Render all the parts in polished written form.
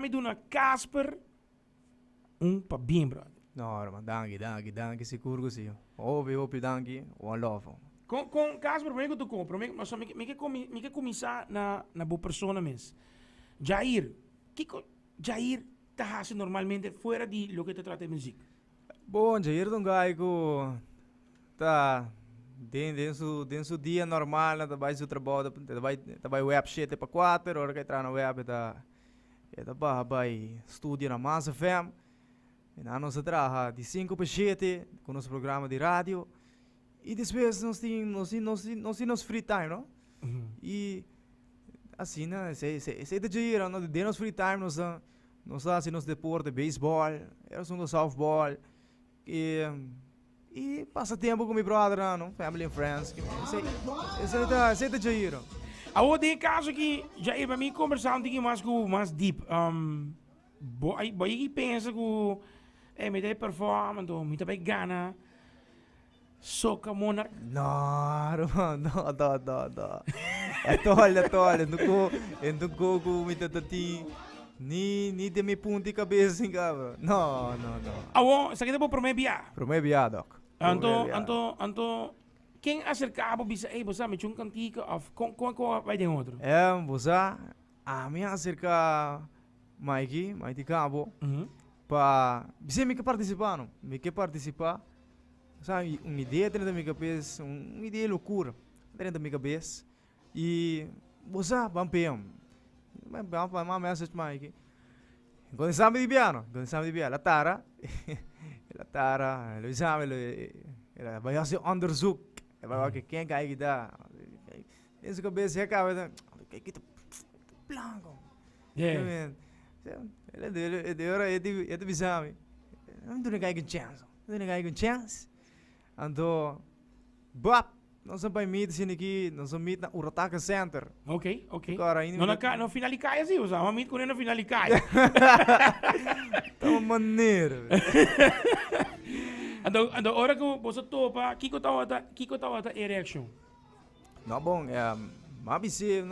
Me doen een Casper. Pa bien, brother. No, ma danke, sicuro così. Ovvio, danke, one love. Com Casper, para mim que eu compro. Mas me que começar na boa persona mesmo. Jair, Jair tá assim normalmente fora de lo que te trata de música. Bom, Jair é um gai que tá dentro do dia normal, tá vai seu trabalho, tá vai web 7 para 4, hora que entra na web tá vai estúdio na Massa FM. E nós trabalhamos de 5 para 7 com nosso programa de rádio. E depois nós temos free time, não? E assim, né? Se de Jair, nós temos free time, nós fazemos deporte, beisebol, softball. E passa tempo com meu brother, não? Family and friends. Esse é de Jair. Agora tem caso que Jair, para mim, conversar um pouquinho mais deep. Boy que pensa que me dá performance, me dá gana. Soca monarca. No. É tolha. Não go me tati. Ni de me punti cabeça em cabra. No. Agora, isso aqui é para promebiar. Promebiar, doc. Anto, quem acercava bisa, você me tinha um cantiga of com vai de outro. Você a minha acerca Mikey Cabo. Pa bisa me que participar, não? Me que participar. Sabe, uma ideia dentro da minha cabeça, uma ideia loucura dentro da minha cabeça. E você vamos uma message Mikey. Começamos de piano, la Tara, lo esame, vai ser onderzoek, vai que quem cai que dá, nessa cabeça acaba de que blanco, ele é de visame, não tem ninguém chance, então, bap. Nós vamos meet aqui, nós vamos meet na Urataka Center. Ok. Agora, não finalicaia assim, usa. Vamos meet com ele na finalicaia. Tá uma maneira. Então, hora que você topa, que eu tava a reaction? Não, bom, mas se,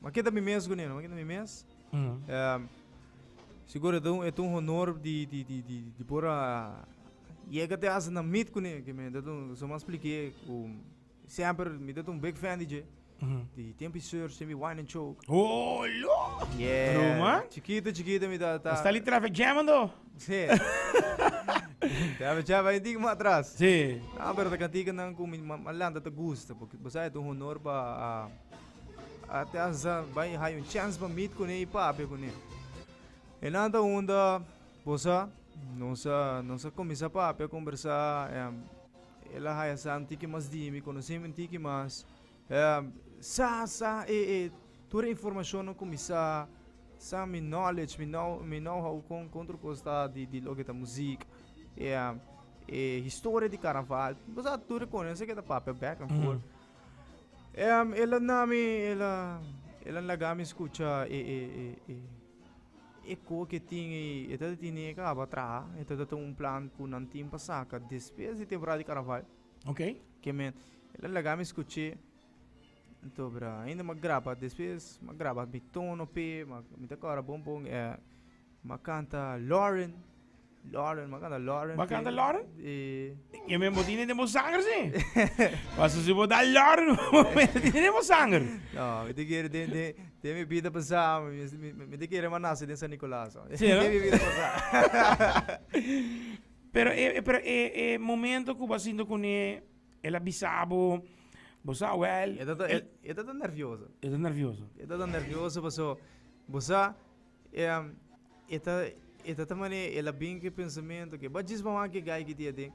mas que tá me mesmo com ele, seguro é um honor de pôr a e é que até as na meet com ele, que me dá só mais expliquei, sempre me dá big fan de Tempo Sur, Semi Wine and Choke. Oh, lo! Yeah. Roma? Chiquita me dá. Está ali traffic jamando? Sim. Já vai digo mais atrás. Sim. Ah, pero da cantiga não com malanda te gusta, porque você é um honor para até as vai hai um chance para meet com ele e papo com ele. E nada onda, você Nossa começa a conversar, ela hai essa antiga mas me conhecemos antiga mas toda a informação começa me knowledge, me know-how com contra costa de logo da música e história de carnaval, você tudo conhece que da papo back and forth. Ela laga me escuta eko que tinha esta tinha que abatrá esta plan com um time passar que depois de temporada de carnaval. Ok. Que men ela laga me escute então bra ainda grava depois grava biton no pé me tá agora bom ma canta Lauren. Bacana Lauren? E mesmo tinha de zanger sim. Mas se vou dar Lauren, tinha de zanger. Não, me quer de me vida passar, me quer manasser de San Nicolás. Sim, me vida passar. Pero é momento que você indo com ele, ela bisabo, você well. Eu tô nervioso. Eu tô nervioso. Você esta também ela bem que pensamento que mas diz vamos que gai que dia tem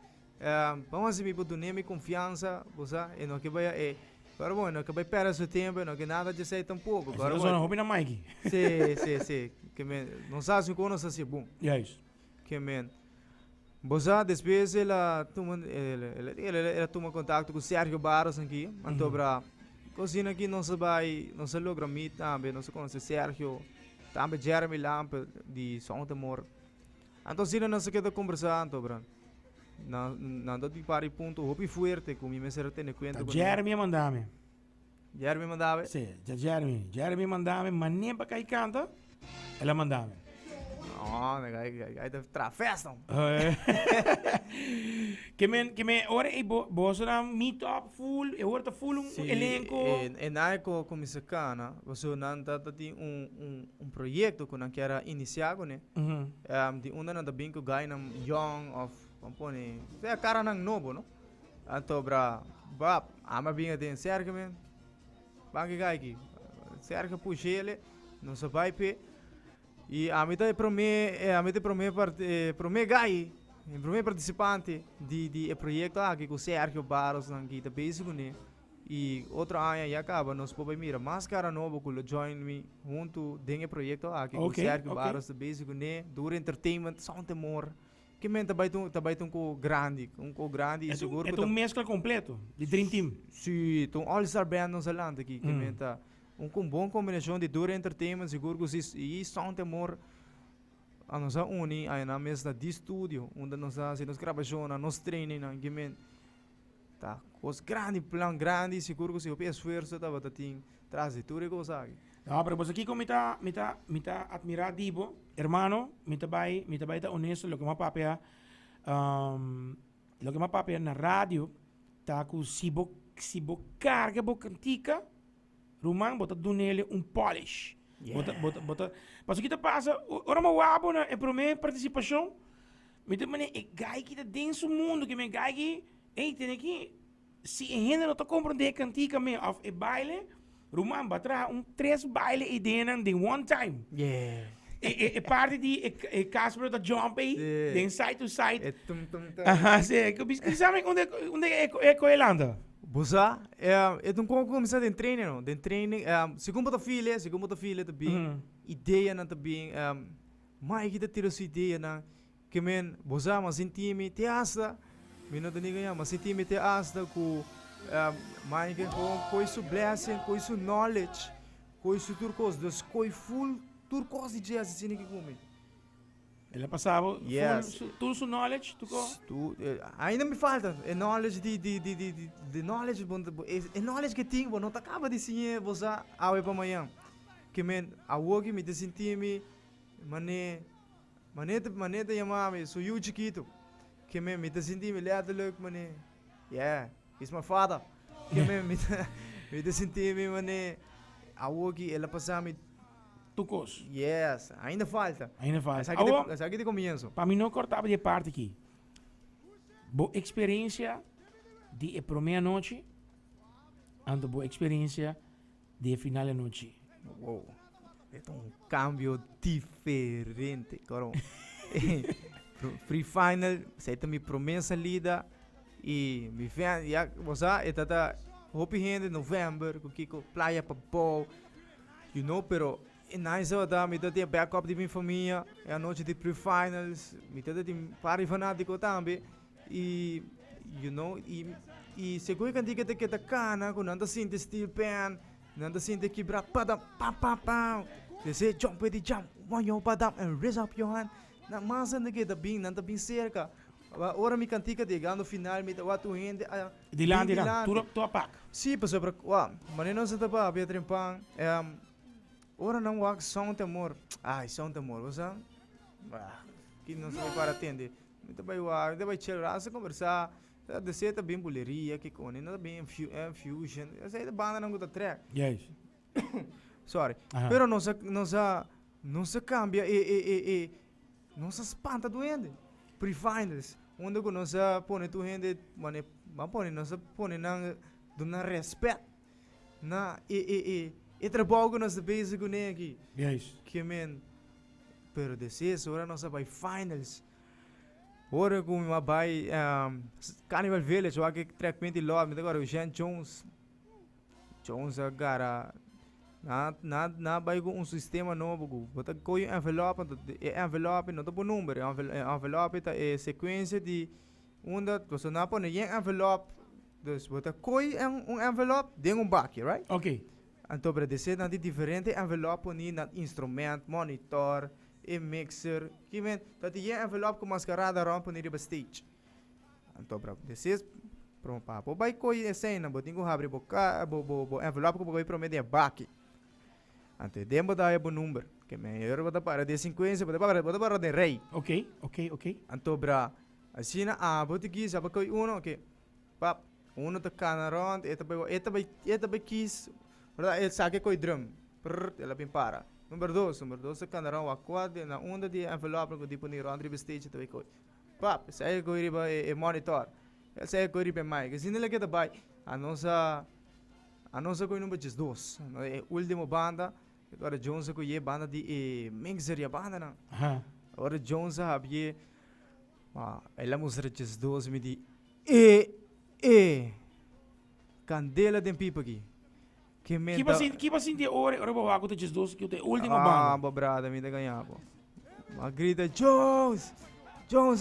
vamos se me botar neme confiança você e não que vai para bom não que vai perder seu tempo não que nada de sei tampouco agora só não hobby na Mike sim que men não sabe se conosce assim bom yes que men você depois ela toma contato com Sérgio Barros aqui antobra cozinha aqui não se logra meet também não se conhece Sérgio também Jeremy Lamp de São Temor. Então se não se queda conversando, bro. Não dá de pari ponto, hopi fuerte, como me será ter conta. Jeremy mandava. Jeremy mandava? Sim, Jeremy mandava, mas nem para cair canta. Ela mandava. Não, aí deve tra festa. Que men, ora e bosa na meet up full, e ora tá full elenco. E na como se cana, você não tá tem um projeto que não quer iniciar, né? De onde não tá bem que guy nam young of, compone, é cara não novo, não? Então, bra, ama bem tem cerca men. Bangi guy aqui. Cerca puxa ele, não se vai pe. E a metade para mim guy, para mim participante de projeto aqui com Sergio Barros não kita basic né. E outra área já acaba nós podemos mira mais cara novo que join me junto dentro projeto aqui com Sergio Barros de basic né, duro entertainment, sound temor. Que mente vai com grande, e seguro que é um mescla completo de Dream Team. Sim, um all-star band nos Zelanda aqui, que mente com bom combinação de duro entertainment, seguro que sound temor a nossa uni aí na mesa de estúdio, onde nós fazemos gravação, nós training, que mente tá, os grande plan grande, seguro que se o esforço tá bota tem trazer tudo e coisa aqui. Ah, pero vos aquí como me está admirativo, hermano, me está honesto lo que me papea, na radio, tá com si bo carga bo cantica, Roman bota dunele polish. Bota. Mas o que tá passa, ora me wabo na pro minha participação, me tá mane e gai que tá dentro do mundo que me gai que, tem aqui, se ainda não tá compreendendo cantica me of e baile. Roman batra 3 baile ideias de one time. Yeah. E parte di Casper da jump de side to side. É tum. Sim, que sabe onde é coelanda? Bosa, é um como começar de treino, não? De treino, segundo a filha também, ideia na também, mais que tira sua ideia na, que men, bosa, mas sentime te asta, menino da ninguém, mas sentime te asta com mais que com isso blessing, com isso knowledge, com isso turcos, das coi full turcos de jazz assim que come. Ele passava tudo su knowledge, ainda me falta knowledge de knowledge, knowledge que tenho, não tá acaba de sim você ao para amanhã. Que men a work me desentime, maneta chamar-me, sou eu chiquito. Que men me desentime letterlijk, mané. Yeah, he's my father. Que men me desentime, mané. A work ela passava-me tucos. Yes, ainda falta. Essa aqui de começo. Para mim não cortava de parte aqui. Boa experiência de primeira noite, ando boa experiência de final da noite. Wow, é cambio diferente, caro. Free final, você tem minha promessa lida e me vem, você está hopi em novembro, com Kiko Playa Papou, you know, pero nice da me dá backup de minha família, é a noite de pre-finals, me dá de pari fanático também e you know e seguro que diga que tá cana, quando anda sinto steel pen, anda sinto quebrar padam pam, você jump de jump, one your padam and raise up your hand, na massa de que tá bem, não tá bem cerca. Ora me cantica de no final me dá tu rende de lá tu apaga. Sim, pessoal, mas não se tá para Pedro Pan, ora não há som temor. Som temor, você? Que não se para atender. Então vai tirar, se conversar, de certa bem buleria, que com não bem fusion. Essa é banda não gosta track. Yes. Sorry. Pero não se cambia e não se espanta doente. Pre-finals, onde nós põe tu rende, mas nós põe na respeito na e trabalho que nós base com ele aqui. Yes. Que men, pero depois ora nós vai finals. Ora com uma vai Carnival Village, o que trackmente lá, me agora o Jean Jones agora na vai com sistema novo, bota coi envelope não tá por número, envelope tá sequência de onde você não põe envelope, dus bota coi envelope dentro baque, right? Okay. Então, para dizer, não tem diferente envelope ni na instrumento, monitor, e mixer, que men, tá tem envelope com mascarada rompe ni riba stage. Então, para dizer, para um papo, vai coi cena, botinho abre boca, bo envelope com boi promedia baque. Então, demo da é bom número. que me eu bota para de 50, bota para de rei. Ok, ok, ok. Anto bra, assim na abo te quis, abo koi uno, que pap, uno te cana rond, eta by quis, verdade, ele sabe koi drum, ela bem para. Número 2 te cana rond, quad na onda de envelope que tipo ni rond ribe stage te koi. Pap, sai koi riba e monitor. Ele sai koi riba mai, que assim ele que tá by, a nossa koi número 2, é último banda. Agora Jones ko ye banda di mixer ya banda na. Aha. Agora Jones habye ela música de 2 me di candela den pipa aqui. Que me Que assim de ore babaco te diz doce que eu te última ah, banda. brada, me da ganhar, pô. Uma grita Jones,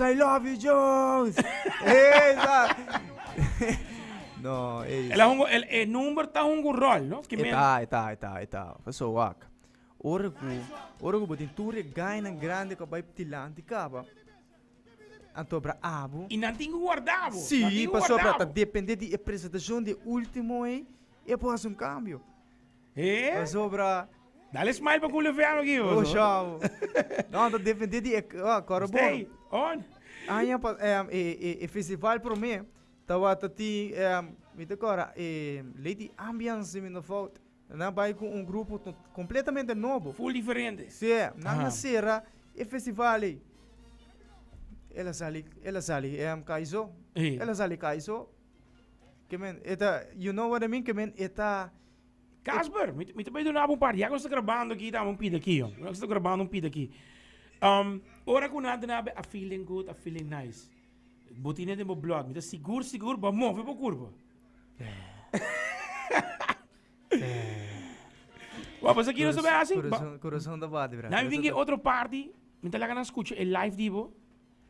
I love you, Jones. No, El número tá um rol, não? Que Tá. Passou wak. Ora ku botin ture gaina grande ko bai tilanti kaba. Anto bra abo. E não tem guardado. Sim, passou pra depender de apresentação de último e pôs cambio. Passou pra Dale smile pra culo veano aqui, oh, tchau. Não, tá depender de agora bom. Stay on. Aí festival pro mim. Tawa tati me decora lady ambiance me no foto. Na vai com grupo completamente novo. Full diferente. Sim, na sera e festival. Ela sali kaiso. Ela sali kaiso. Que men you know what I mean? Que men eta Casper, me também do nabo par. Já que estou gravando aqui, tá pida aqui, ó. Eu estou gravando pida aqui. Ora com nada na a feeling good, a feeling nice. Botina de meu blog, me dá seguro, ba move pra curva. Vamos aqui, não sabe assim? Coração da bade, bra. Não, vim que outra parte, me tá lá na escuta, é live dibo.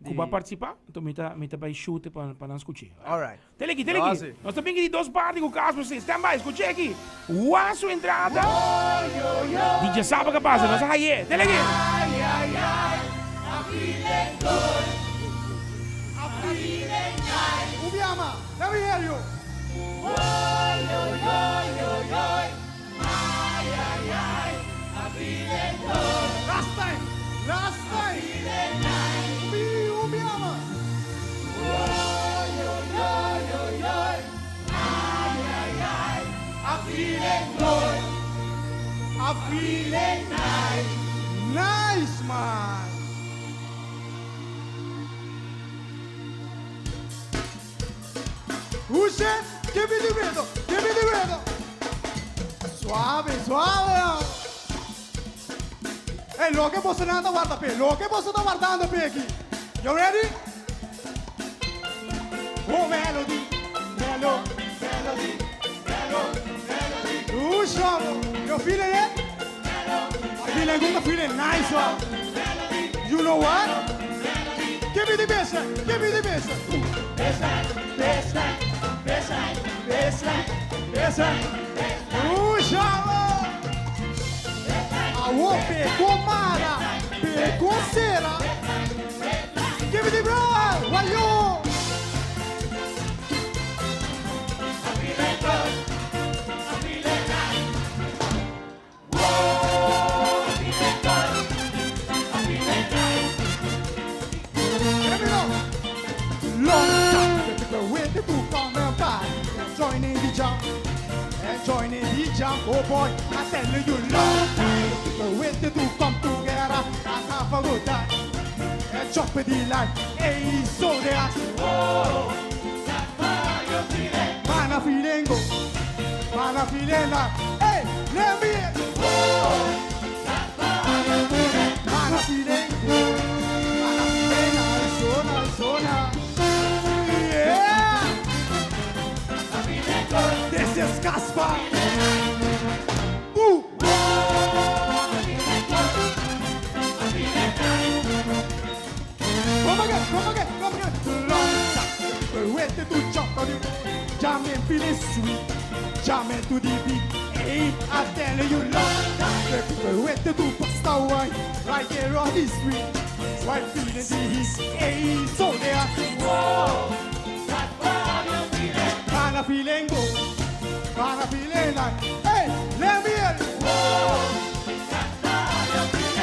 Que vai participar, então me tá vai shoot para não escutar. Alright. Tele aqui. Nós estamos aqui de duas partes com o caso, vocês. Stand by, escute aqui. A sua entrada. DJ sabe o que passa, nós aí. Tele aqui. Ubiama, let me hear you. Last time. Ubiama. I'm feeling nice. Nice, man. Who said? Give me the rhythm. Give me the rhythm. Suave, suave. Hey, lo che posso andare a guardare per? Lo che posso andare guardando per chi? You ready? Oh, melody. Ooh, trouble. You feeling it? I feeling good, I feeling nice, huh? You know what? Give me the bassline, give me the bassline. Bassline. Ooh, trouble. I won't be comara, be consera. Give me the bro, what you? Joining the jump, oh boy, I tell you long time. People waiting to come together and have a good time. And jump with the light, hey, so they ask, whoa, that's how you feeling. Man, I feeling good, man, I feeling like, hey, let me in. Whoa, that's how you feeling. Man, I feeling good, man, I feeling nice, so nice, so nice. Yeah, I feeling good. This is Casper. Come again. Waiting to jump on you, jamming feeling sweet, jamming to the beat. Hey, I tell you, love. People waiting to bust a wine right here on the street, while feeling the heat. Hey, so they are. Whoa, that's what you're feeling. Man, I'm feeling good. Man, I'm feeling like. Hey, let me hear you. Whoa, that's what you're feeling.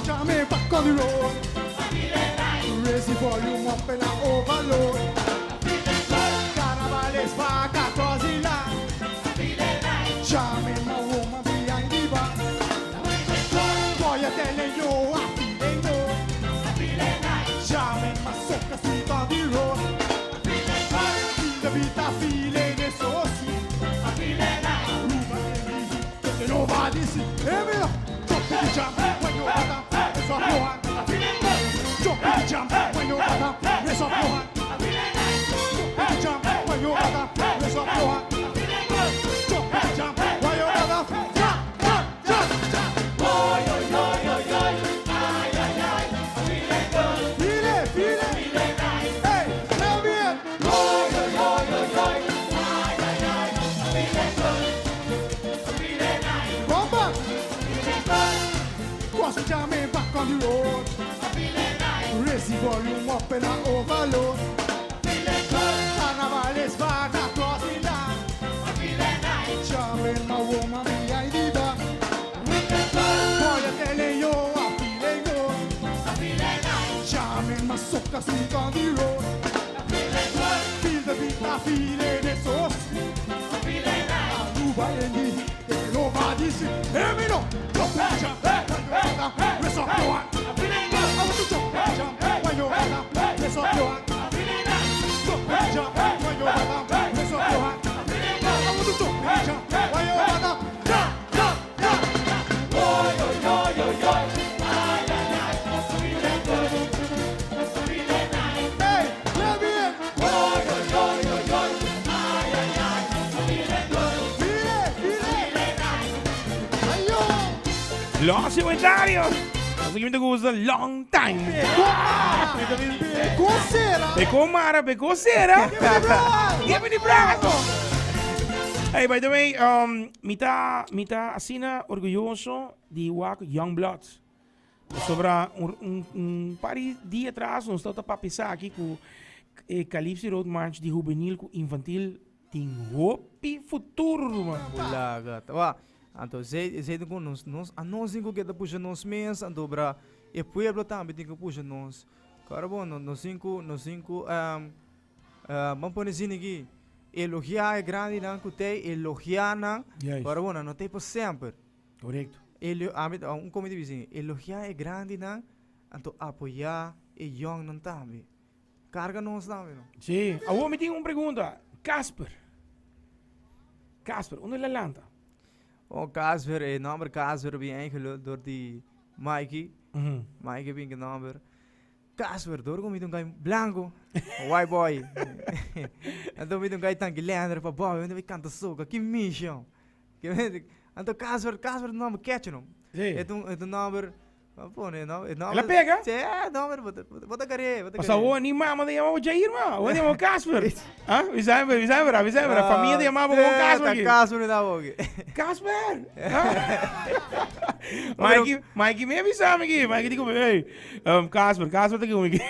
jamming back on the road. Raise the volume up and I overload. Carnavales back across the line. Jamming my woman behind the bar. Boy, I'm telling you, I'm feeling good. Jamming my soca sweet on the road. Feel the beat, I'm feeling it so sweet. Rumba in the heat, taking over the sea. Hear me now. Jump in the jam when you got up, raise up your hand. Jump in the jam when you got up, raise up your hand. Jump in the jam when you got up, raise up your hand. Jump in the jam when you got up, jump, jump, jump, jump. Oi, oi, oi, oi, oi. Ay, ay, ay. Feel it, feel it. Hey, let me in. Oi, oi, oi, oi, oi. Ay, ay, ay. Come back. Cross the jam and back on the road. Raise the volume up and I overload. Carnavales back across the line. Jamming my woman behind the bar. Boy, I'm telling you, I'm feeling good. Jamming my soca sweet on the road. Feel the beat, I'm feeling it so sweet. Aruba in the heat, taking over the sea. Hear me now. Jump and jump, raise up your hand. I want to jump and jump when you're back up, raise up your hand. Jump and jump when you're back up, raise up your hand. I want to jump and jump when you're back up, jump, jump, jump. Oi, oi, oi, oi, oi. Ay, ay, ay. Hey, let me in. Oi, oi, oi, oi, oi. Ay, ay, ay. Feel it, feel it. Ayo. Los inventarios. Así que me gusta long time. Cos'era? Pecomara, pecosera. Give me the brazo. Hey, by the way, mita asina orgulloso de Waco Youngbloods. Sobre par de dias atrás, nós estamos para pensar aqui com o Calypso Road March de juvenil com infantil tem hope futuro, mano. Wala gata. Wa, anto sei com nós cinco que puxa nós mês, anto bra e pueblo também tem que puxa nós. Cara bom, nós cinco vamos pôr assim aqui. Elogiar é grande não que tem, elogiar não. Cara bom, não tem por sempre. Correto. Como diz, elogiar é grande não, anto apoiar é young não também. Carga nós também. Sim. Agora me tem uma pergunta. Casper, onde ele landa? O Casper, o nome Casper bem eigenlijk door die Mikey. Mikey bem genomen. Casper, door kom je dan gaan blanco, white boy. En dan je dan gaan gelander para boy, en dan canta soca, que mission. Então Casper nome catch não. Sim. É nome pô, né, não. Ela pega? É, nome, bota care. Passa o animal, mas chamava Jair, mano. O animal Casper. Ah, vi sempre, a família chamava o Casper. Casper da boga. Casper! Mikey me avisava aqui. Mikey digo, hey, Casper tá comigo aqui.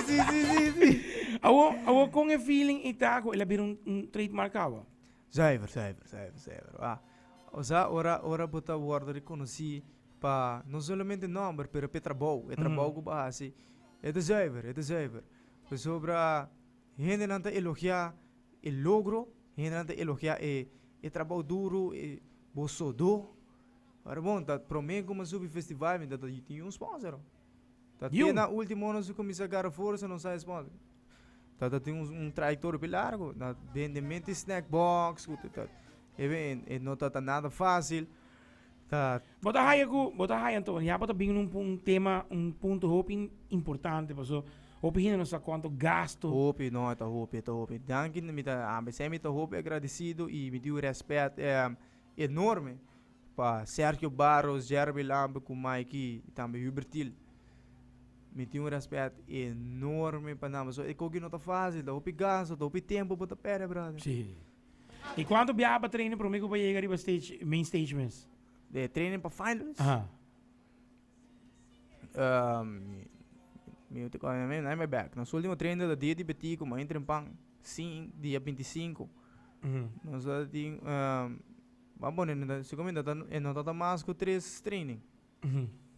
Sim. Agora com o feeling e taco, ele abriu trademark ava. Zuiver. Ora bota word reconheci pa não somente nome, pero pe trabalho, trabalho que base. É de zuiver. Pues sobre gente não te elogiar o logro, gente não te elogiar o trabalho duro, e bolso do. Ora bom, tá prometo como subir festival, mas tá tem sponsor. Tá tem na última ano se começar a ganhar força, não sai sponsor. Tá tem trajetória bem largo, na vendimento snack box, e não tá nada fácil. Bota raia então, já bota bem um tema, ponto hope importante, porque hope ainda não sabe quanto gasto. Hope, não, tá hope. Danke, me tá hope agradecido e me deu respeito enorme para Sergio Barros, Jeremy Lambe, com Mikey e também Hubertil. Me deu respeito enorme para nós. So, que não tá fácil, tá hope gasto, tá hope tempo para pera, brother. Sim. E quanto viaja para treinar para mim para chegar para stage, main stage mesmo? De training para finals. I'm back. Nosso último treino da dia de Betico, mas entre pang sim dia 25. Nós vamos se comenta não tá mais com 3 training.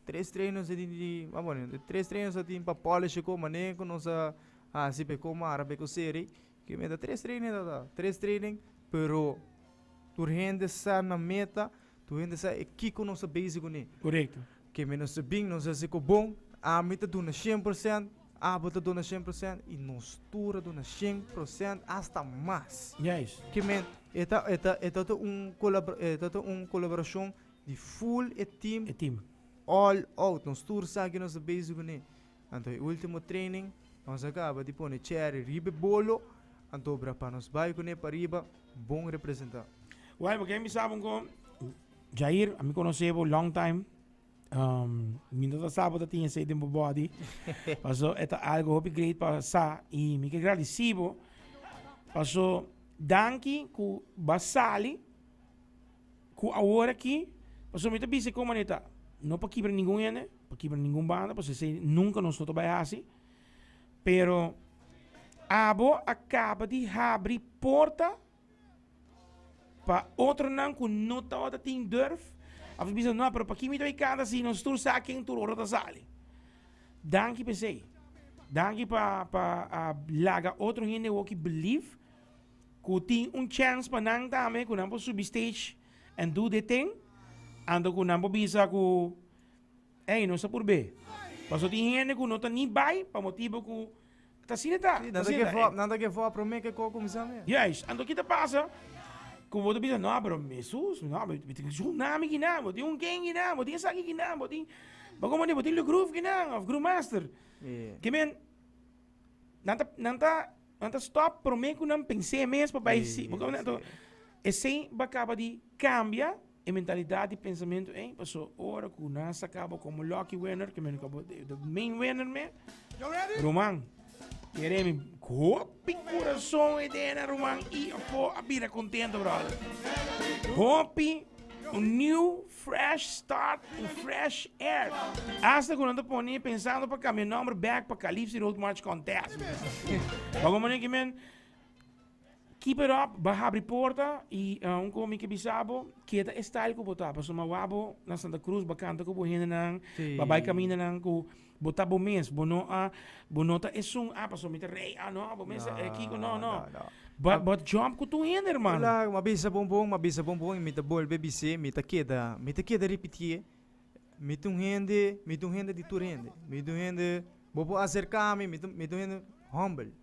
3 treinos de vamos, 3 treinos assim para polish com mané com nossa se pe como árabe com série, que me dá 3 treinos da 3 treinos, pero tu rende sa na meta, tu rende sa aqui com nossa basic né. Correto. Que me nossa bem, nossa se bom, a meta do na 100%, a bota do na 100% e nos tura do na 100% hasta mais. Juist. Que men eta colaboração de full team Het team. all out. Nos tour sa que nos basic né. Então o último training nós acaba de pôr cherry ribe bolo, então para nos vai com para riba bom representar. Uai, porque me sabem com Jair, a me conhecemos long time. Minha sábado tinha saído do body. Passou é algo hobby great para sa e me que agradecido. Passou danke ku basali ku agora aqui. Passou muito bem se como neta. Não para quebrar ninguém, né? Para quebrar ninguém banda, porque se nunca nos não vai assim. Pero abo acaba de abrir porta para outro não que não está tem durf. A gente diz não, pero para que me dá cada se não estou sacando tu hora da sali. Danke para você. Danke para laga outro gente que believe que tem chance para não também que não pode subir stage and do the thing. Ando que não pode bisa que não está por bem. Mas tem gente que não está nem bem para motivo que está assim tá. Nada que for para mim que começar mesmo. Yes, ando que te passa. Como você pensa, não, pero Jesus, não, mas tem um nome que não, tem gang que não, tem saque que não, tem, como nem, tem o groove que não, o groove master. Que men, não stop para mim que não pensei mesmo para isso, porque então, esse acaba de cambiar a mentalidade, de pensamento, hein, passou hora que nós acaba como lucky winner, que men acabou the main winner me, Roman. Queremos hopi coração e dena Roman e a bira contento brother. Hopi new fresh start and fresh air. Hasta quando eu ponho pensando para caminhar number back para Calypso Road March contest. Vamos mané que men keep it up, baja abrir porta e como que bisabo que é style que botar, para uma wabo na Santa Cruz bacana que bohina nang, babai caminha nang ko botar bom mês, bonota é passou me rei, não, bom mês aqui não. But jump ko tu hinder man. Wala, mabisa bombom, mita bol BBC, mita queda repetir. Mita hende de tu hende. Mita hende, bobo acercar-me, mita hende humble.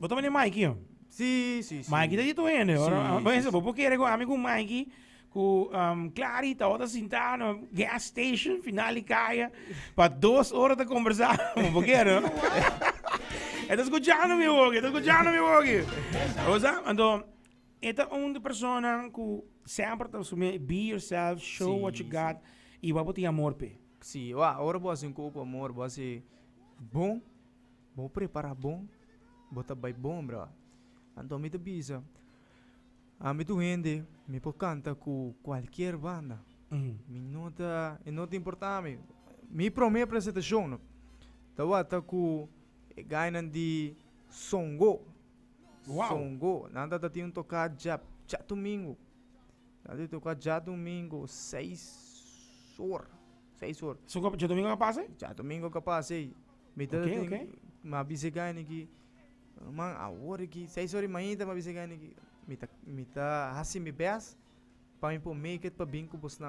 Botar me Mike aqui. Sim. Mike de tu hende, mas bobo querer com amigo Mike. Com Clary, tá outra sentada no gas station, final e caia, para 2 horas de conversar, porque era. Está escuchando meu oggi. Osa, então, esta uma pessoa que sempre está assumindo, be yourself, show what you got, e vai botar amor pe. Sim, agora você com amor, você bom preparar bom, botar bem bom, bro. Então, me avisa. A mim tu rende, me pode cantar com qualquer banda. Me nota importante. Me promete apresentação, não? Tawata com gainan de Songo. Wow. Songo. Nada da tinha tocar já domingo. Nada tocar já domingo 6 horas. 6 horas. Songo já domingo capaz? Já domingo capaz aí. Me tá Okay. Mas bise gainan aqui. Man, a hora que 6 horas manhã tá bise gainan aqui. Me tá assim me bes para me make it para bem com você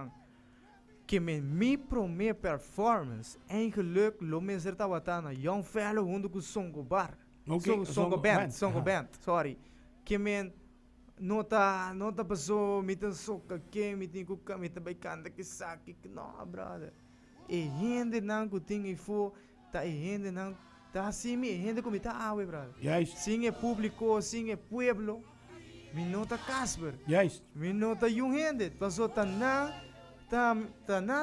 que me promete performance eigenlijk lo me certa watana young fellow hundo com songo bar songo band sorry que men nota passou me tá soca que me tem que me tá vai canta que saque que não brother e rende não que tem e for tá rende não tá assim me rende como tá awe brother Juist. sim é público sim é pueblo me nota Casper Juist. me nota young handed passou tanan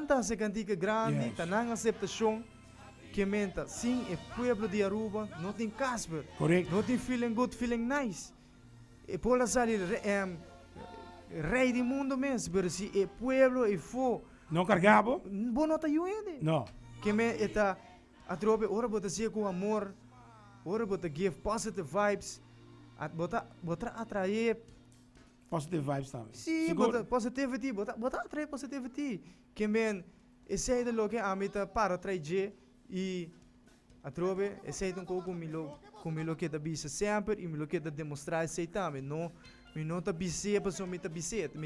tá se cantica grande Yes. tanan aceitação que menta sim é pueblo de Aruba não tem Casper Correct. não tem feeling good feeling nice e por salir rei do mundo mesmo mas se é pueblo e for Não cargabo? bom nota young handed Não. que me eta a trobe ora bota ser com amor ora bota give positive vibes bota atrair Positive vibes também. sim Seguro? bota positivity bota atrair positivity que men esse é lo que a mim tá para trazer e a trove, esse é um pouco como lo que da bisa sempre e lo que da demonstrar esse também, não me não tá bisa para me tá bisa para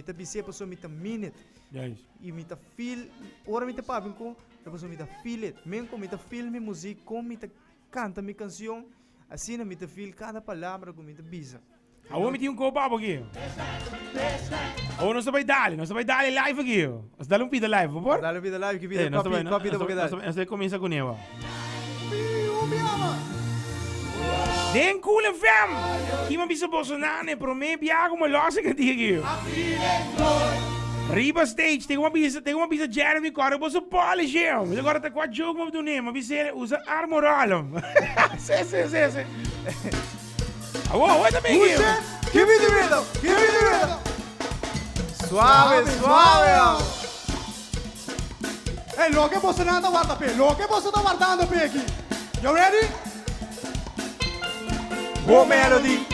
me tá minute Juist. e me tá feel, ora me tá papo com, depois me tá feel it, men com me tá feel me música, com me tá canta minha canção, assim me tá feel cada palavra com me tá bisa. Awo met yung kopa aqui. Oh, nós vai dar live aqui. Nós dá pida live, por favor. Dale vida live que vida Nós copy da boca. nós começa com ela. Umiama. Den cool FM. Kima bisa Bolsonaro ne prome biago mo losse que aqui. Riba stage, tem uma bisa Jeremy Corre, você polish eu. Agora tá com a jogo mo do nema, bisa usa armoralum. Sim. Awo, oi também aqui. Give me the rhythm, give me the rhythm. Suave. Hey, lo che posso andare guarda pe, lo che posso sta guardando pe aqui. You ready? Oh melody.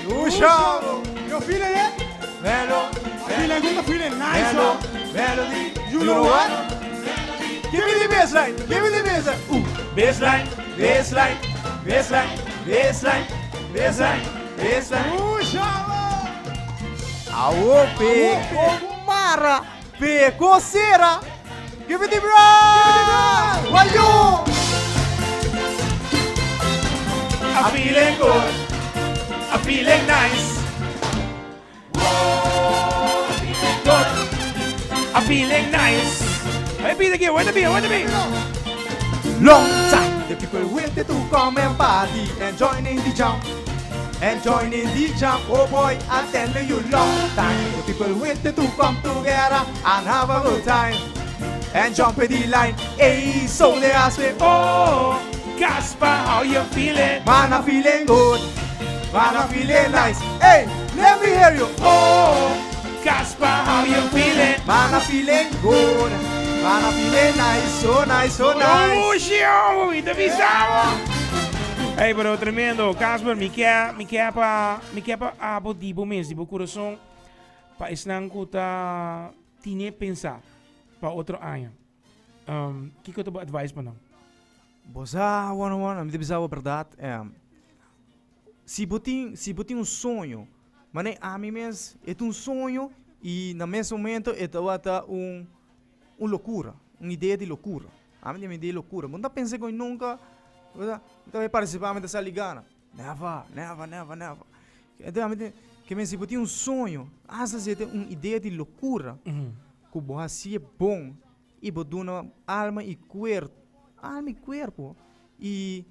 Usha. You feeling it? Feeling good, feeling nice. Melody. You know what? Give me the bassline. Bassline. Puxa! Aô, pe, Mara, pe, coceira. Give me the bride. Wayo. I'm feeling good. I'm feeling nice. I'm feeling nice. Hey, beat again. Where the beat? Long time the people waited to come and party and join in the jump. Oh boy, I tell you long time the people waited to come together and have a good time and jump in the line. Hey, so they ask me, Oh, Casper, how you feeling? man, I'm feeling good, man, I'm feeling nice. Hey, let me hear you. Oh, Casper, how you feeling? Man, I'm feeling good, man, I'm feeling nice, so nice. Oh, show, ito bisamo. Hey, bro, tremendo. Casper, me quer pa abo dibo mês, dibo coração, pa isnang kuta tine pensar pa outro ano. Que eu te advice pa não? Bosa, one, me deve a verdade. Se botin sonho, mas a mim mesmo é sonho e no mesmo momento é loucura, uma ideia de loucura. A mim é uma ideia de loucura. Mas não pensei que eu nunca vai participar dessa ligana. Never. Então, a mim que se botin sonho, essa é uma ideia de loucura. Que boa se é bom e boduna alma e corpo e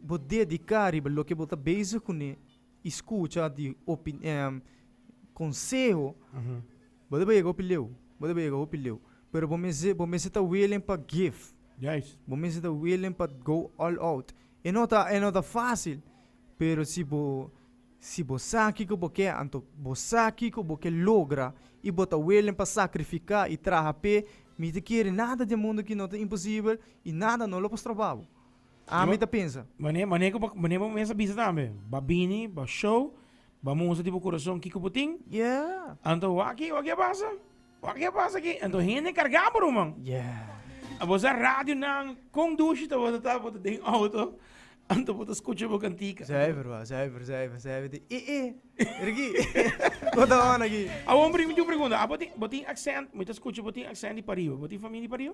vou dedicar o que você beijo com escuta de conselho você vai pegar opinião pero você está willing para give Yes. você está willing para go all out e não tá fácil pero se você aqui que você anto você aqui que você logra e você willing para sacrificar e trabalhar me te quer nada de mundo que não é impossível e nada não lo posso trabalhar. A mim te pensa. Mané ba mesa bisa também. Babini, ba show, ba música tipo coração que puting. Yeah. Anto waki passa aqui. Anto hene carregar por mano. Yeah. A você rádio não conduz tá você tá bota dentro auto. Anto você escuta uma cantica. Zuiver. Ergi. Wat dan aqui? A homem me pergunta, botin accent, muita escuta botin accent de Paris, botin família de Paris?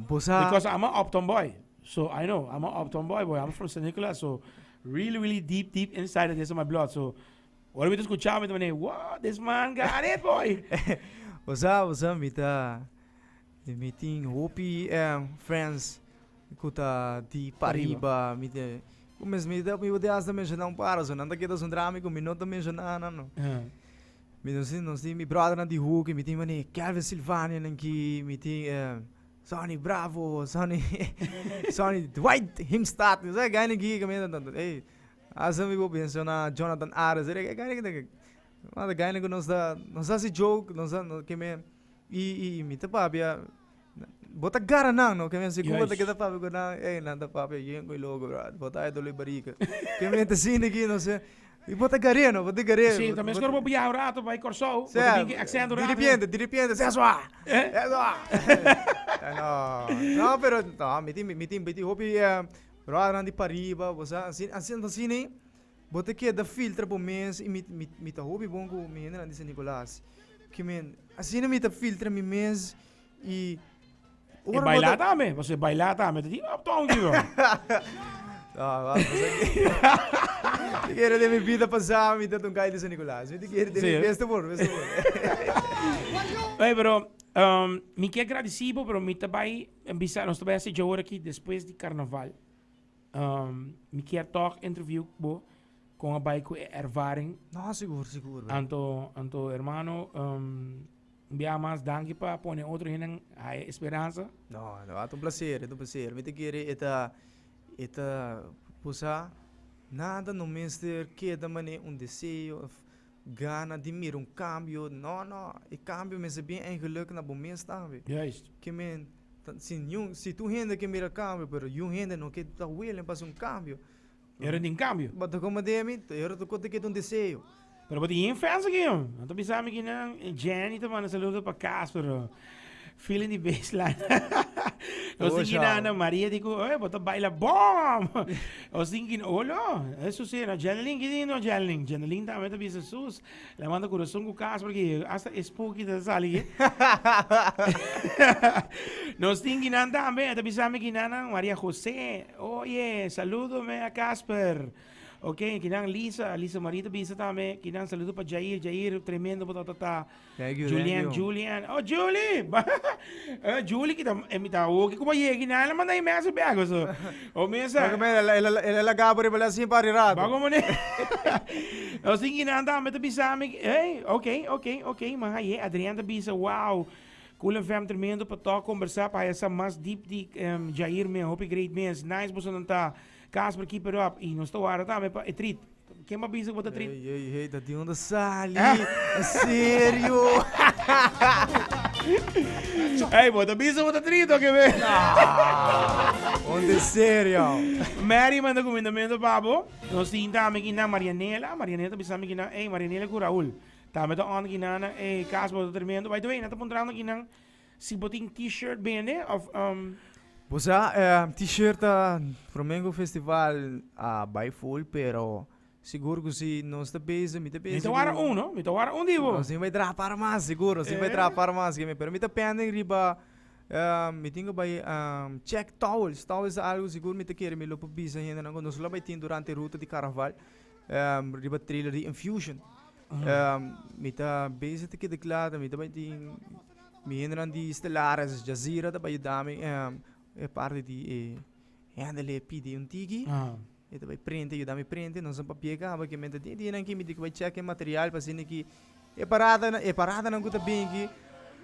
Bosa. Because I'm an uptown boy. So I know, I'm an uptown boy. I'm from St. Nicholas, so really deep inside of this in my blood. So, what we just escuchar me também, wow, this man got it, boy. Bosa, mita meeting hopi friends kuta di Pariba, mite. Mas me deu as da mencionar para, so não daqueles drama com minuto mencionar não. Não sei, meu brother na de Hulk, me tem mane Calvin Silvania aqui, me tem Sonny Bravo, Sonny Dwight Himstad, é ganha aqui que tanto. Ei, as amigo mencionar Jonathan Aras, é ganha que nos dá esse joke, nos dá que me e me tá papia bota gara não, que me segura que tá papia que não, nada papia, eu logo, bota aí do libarica. Que me tá assim aqui, não sei. E bota gareno. Sim, também se corpo biar rato vai corso. Accento rato. De repente, se asua. No, pero no, miti hobby rara di pariba, assim nem bota que da filtra po mês e mita hobby bom com menina de San Nicolás. Que men, assim nem mita filtra mi mês e bailar também, você bailar também, tu diz, tô onde vou. Te quero de minha vida passar, me dá um cai de San Nicolás. Me te quero de minha besta por. Ei, bro, me quero agradecido, pero me também nós também assim agora aqui depois de carnaval. Me quero toch interview com a bairro ervaring. Não, seguro. Anto hermano, enviar mais danke para pôr outro em a esperança. Não, é um prazer. Me te quero eta pusa nada no mister que da maneira desejo gana de mir cambio. Não, e cambio me bem eigenlijk na bom mês também. Juist. Que men se tu gente que mira cambio, pero eu gente não que tá willing para cambio. Era de cambio. Mas como de mim, era tu conta que desejo. Pero wat die fans aqui, não tô pensando que não, Jenny tá mandando saludo para Casper. Feeling the baseline. Nós thinking na Maria digo, "Oi, bota baila bom." Nós thinking, "Olha, isso sim, na Janelin que não Janelin. Janelin também tá bisa sus. Le manda coração com Casper porque hasta spooky da sali. Nós thinking também, tá pensando que na Maria José. Oye, saludo-me a Casper. Ok, kinang Lisa Marita bisa também, kinang saludo para Jair tremendo batata. Julian. Oh, Julie! Julie kita emita o que como é que na manda e-mail bago so. O mesa. Ela gabori bala sim para irado. Bago mo ne. O singi na anda meta bisa me. Hey, ok, mas aí Adriana bisa, wow. Cool FM tremendo para tocar conversar para essa mais deep de Jair me hope great mens. Nice você não tá Casper keep it up e não estou a também para treat. Quem me avisa para treat? Ei, tá de onde sali? Sério? Ei, bota avisa para treat, ok, bem? Onde sério? Mary manda comendamento babo. Nós temos também aqui na Marianela bisa aqui na, ei, Marianela com Raul. Também tá on aqui na, ei, Casper tremendo. By the way, nata pontrando aqui na, se boting t-shirt bem, né? Of Bosa, t-shirt Flamengo Festival by full, pero seguro que se não está bem, me está bem. Me tawara não? Me tawara divo. Sim, vai trapar mais, seguro. Sim, vai trapar mais. Pero me está pending riba, me tenho by check towels. Towels é algo seguro, me está querendo me lopo bisa ainda não. Nós lá vai ter durante a ruta de carnaval, riba trailer de Infusion. Me está bem, se te queda claro, me está vai ter me ainda não de Stellaris, Jazeera, tá vai dame é parte de handle pidi tigi e vai prende eu dá-me prende não são papel que mente de não que me digo vai check material para sine que é parada não cuta bem que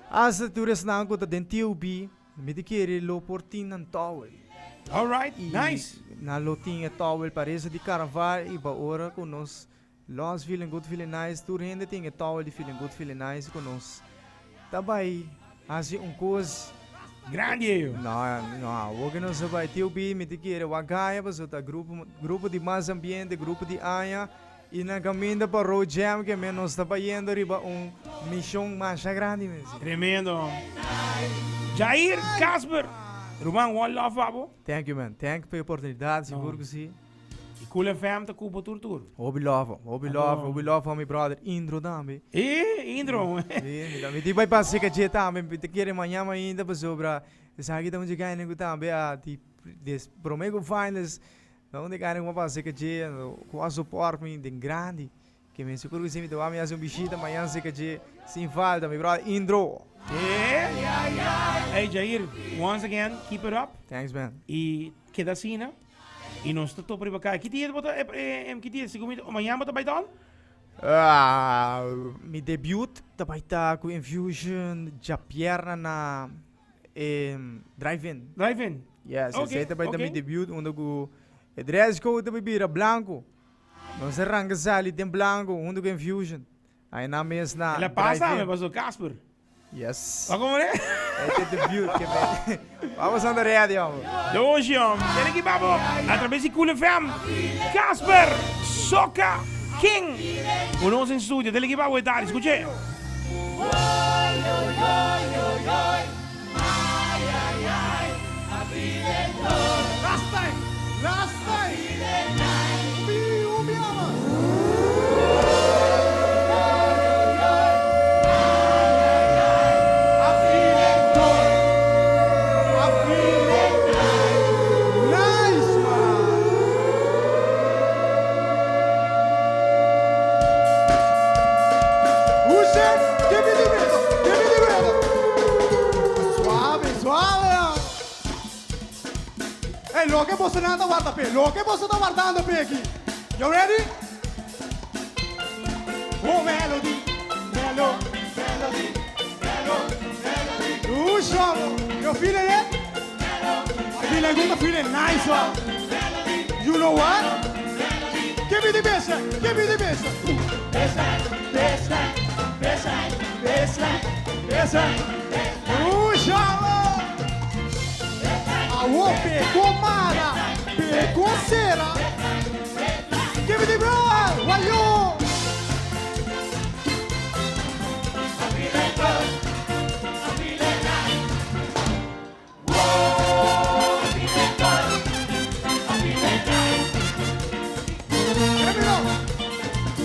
as turas não cuta dentiu bi me de querer lo portin nan towel. All right, nice. Na lotinha towel parece de carnaval e ba ora com nós los feeling good feeling nice tu rende tem towel de feeling good feeling nice com nós tá vai assim coisa grande eu. Não, o que não se vai ter o bem, me querer o agaia, mas o grupo de mais ambiente, grupo de anha, e na caminho para o Road Jam, que nós está indo riba missão mais grande mesmo. Tremendo. Jair, Casper, Roman, one love, babo. Thank you, man. Thank you pela oportunidade, seguro que sim. E Cool FM tá com o tour. Obi love, my brother, Indro também. Indro. Me diz vai passar que dia também, me querer amanhã ainda para sobra. Sabe que estamos chegando aqui também a des Promego Finals. Não de ganhar uma passar que dia, com a suporte me de grande. Que me seguro que se me dá amanhã um bichita amanhã se que dia sem falta, my brother, Indro. Hey Jair, once again, keep it up. Thanks, man. E que da cena. E nós estamos para cá. Que dia bota que dia segundo amanhã bota vai dar? Mi debut também tá com Infusion já pierna na drive-in. Drive-in. Yes, esse também tá mi debut onde o dress code também vira branco. Nós arranca sali tem branco onde o Infusion. Aí na mesa na. Ela passa, mas o Casper. Yes. Como é? Esse debut que vamos andar ready, homem. Hoje, tem aqui babo através de Cool FM. Casper, soca. King. Uno in studio, delle che va a guardare, scusi. Last time. Mi umbiamo. Nice man. Ushe, give me the rhythm. Suave, suave. Hey, lo che posso andare a guardare per, lo che posso stare guardando per chi? You ready? Oh, melody. You feeling it? I feeling nice one. You know what? Give me the bassline. Bassline. Awo pegou mara, pegou cera. Give me the brother, why you?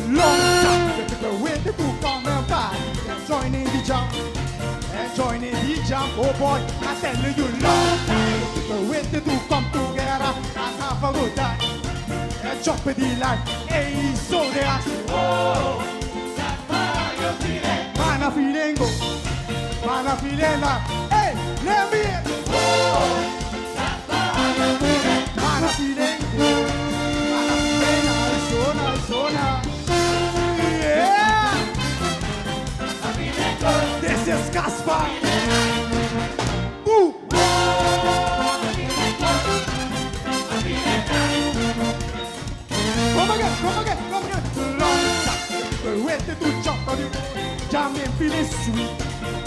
Long time, the people waiting to come and buy. Joining the jump. Joining the jump, oh boy, I tell you long time. People waiting to come together and have a good time. And jump the line, hey, so they ask, oh, that's how you feeling. Man, I feeling good, man, I feeling like, hey, let me in. Oh, that's how you feeling. Man, I feeling good, man, I feeling nice, so nice. Yeah. This is Casper. Ooh. Come again. Long time. People waiting to jump on you. Jamming feeling sweet.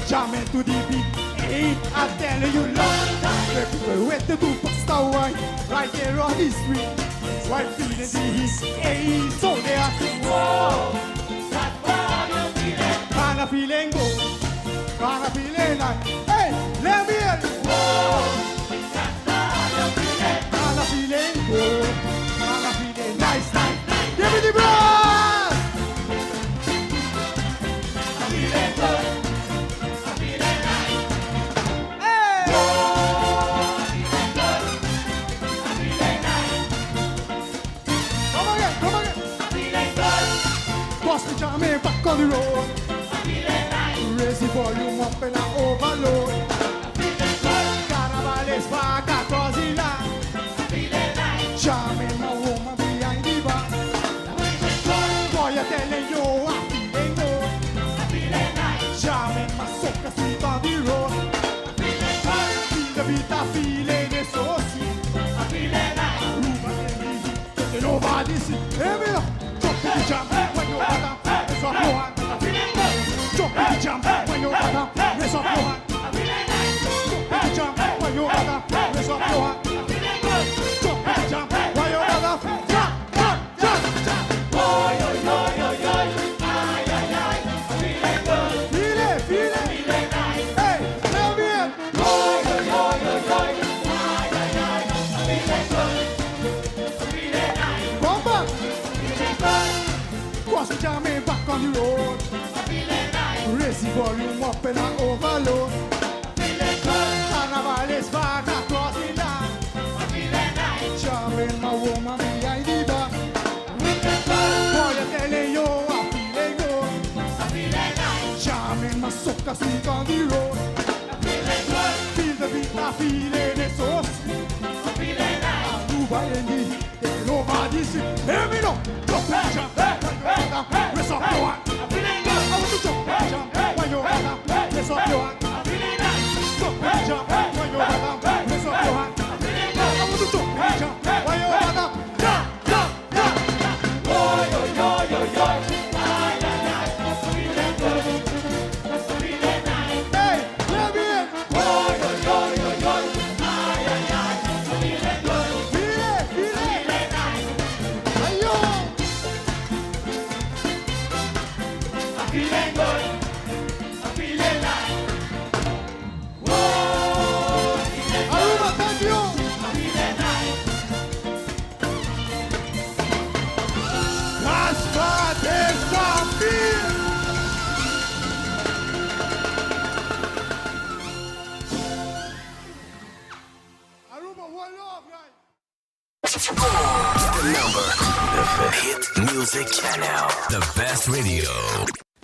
Jamming to the beat. Hey, I tell you long time. People waiting to bust a wine. Right here on the street. While feeling the heat. Hey, so they are saying, whoa. Man, I feeling good. Man, I feeling like, hey, let me in. Whoa, man, I feeling good. Man, I feeling nice. Give me the brass. I feeling good. I feeling nice. Hey. I feeling nice. Come again. I feeling good. Boss me jamming back on the road. Raise the volume up and I overload. Carnavales back across the line. Charming my woman behind the bar. Boy, I'm telling you, I'm feeling good. Charming my soca sweet on the road. Feel the beat, I'm feeling it so sweet. Rumba in the heat, taking over the sea. Hear me now, jump to the jam when you're down. It's up your hand. Jump in the jump when you're down, raise up your hand. Jump in the jump when you're down, raise up your hand. Jump in the jump when you're down, jump. Feel it. Hey, let me in. Come back. Cross the jam and back on the road. Raise the volume up and I overload. Carnavales back across the line. Charming my woman behind the bar. Boy, I'm telling you, I'm feeling good. Charming my soca sweet on the road. Feel the beat, I'm feeling it so sweet. Aruba in the heat, taking over the sea. Hear me now, jump and jump, raise up your hand. I want to jump and jump when you're down, raise up your hand. Jump and jump when you're down, raise up your hand. I want to jump and jump when you're down, jump. Hey, feeling good. I'm feeling like. Whoa. Aruba, thank you. I'm feeling nice. That's what it's gonna feel. Aruba, one love, right? The number, the hit music channel, the best radio.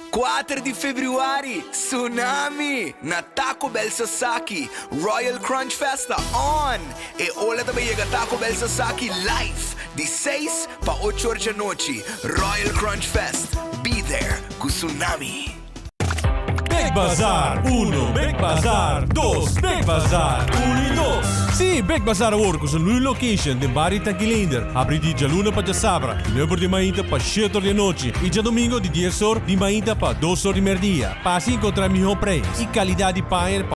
4 di februari, Tsunami, na Taco Bell Sasaki, Royal Crunch Festa on. E ora também chega Taco Bell Sasaki live, de 6 para 8 horas da noite. Royal Crunch Fest, be there com Tsunami. Big Bazaar 1, Big Bazaar 2, Big Bazaar 1 e 2. Sì, Big Bazaar ora con una location di Bari Tagliender. Apri di Gialuna per Sabra, il numero di Mainta per 7 di notte. E già domingo di 10 ore di Mainta per 2 ore di merdia. Passi incontrare il mio prezzo. E qualità di pane